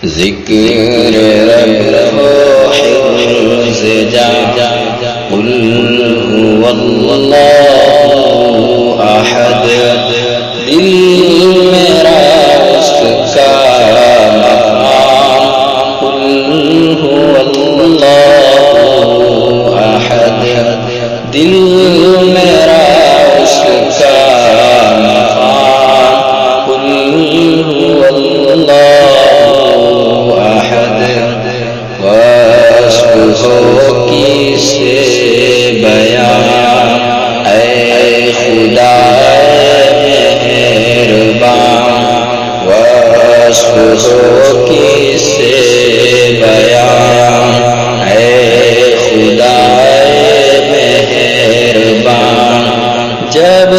ذکر رب و حفظ جان قل هو اللہ احد دل میرا اس کا مقام قل هو اللہ احد دل میرا اس کا مقام قل هو اللہ ہو کیسے بیان اے خدا مہربان وصف ہو کیسے بیان اے خدا مہربان جب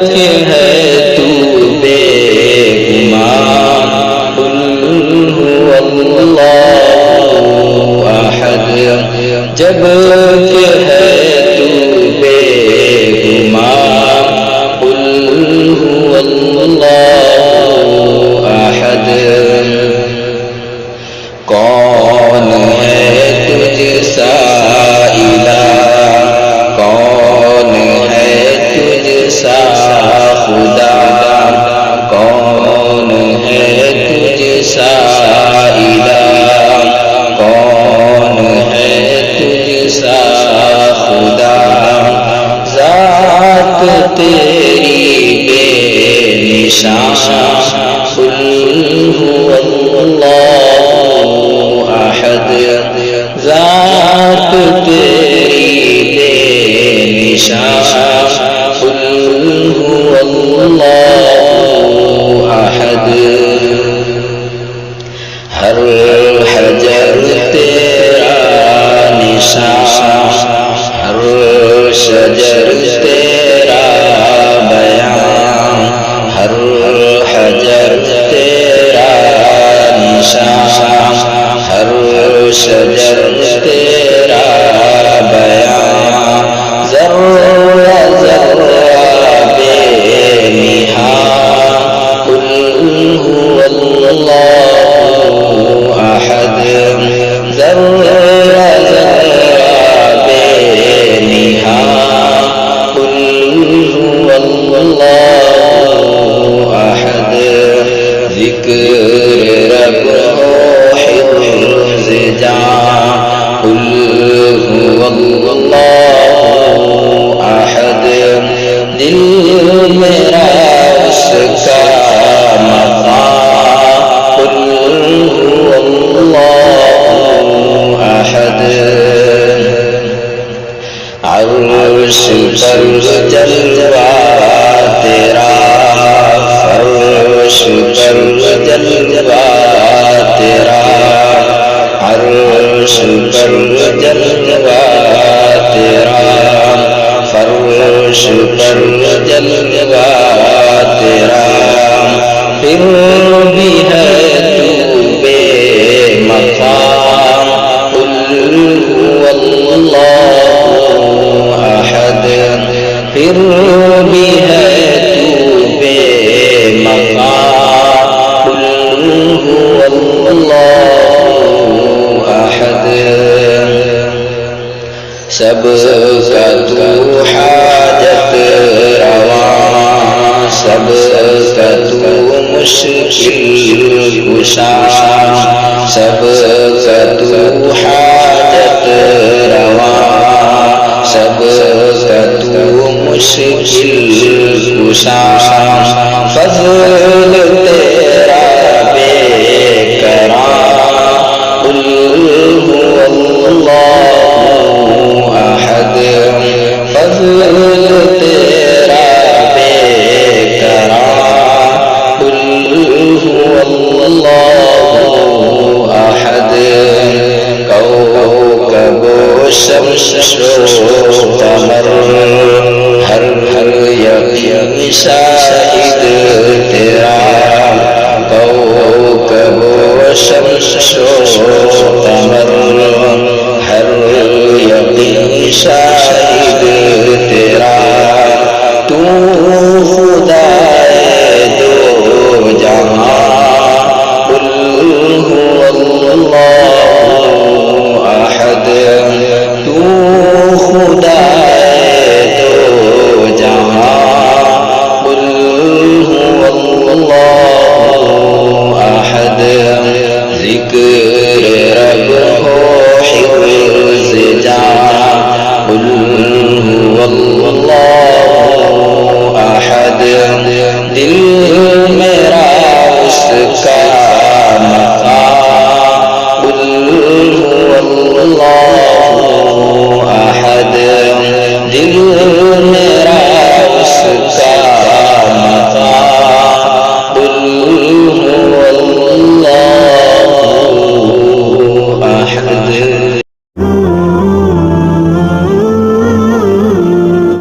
کہ ہے تو بے گمان قل هو اللہ جب کہ ہے تو بے گمان قل هو اللہ احد کون ہے تجھ سا الہ کون ہے تجھ سا خدا کون ہے تجھ سا الہ خدا ذات تیری بے نشان قل هو اللہ احد ذات تیری بے نشان قل هو اللہ احد ہر حجر تیرا نشان ہر شجر تیرا بیان ہر حجر تیرا نشان ہر شجر تیرا بیان ذرہ ذرہ بے نہا قل هو اللہ احد ذرہ ذکر رب و حفظ جان قل هو اللہ احد دل میرا اس کا مقام قل هو اللہ احد عرش پر جلوہ تیرا فرش پر جلوہ تیرا عرش پر جلوہ تیرا فرش پر جلوہ تیرا پھر بھی ہے تو بے مقام قل هو اللہ احد پھر بھی ہے تو بے مقام قل هو اللہ احد سب کا تو حاجت رواں سب کا تو مشکل کشا سب کا تو حاجت رواں سب کا تو مشکل کشا فضل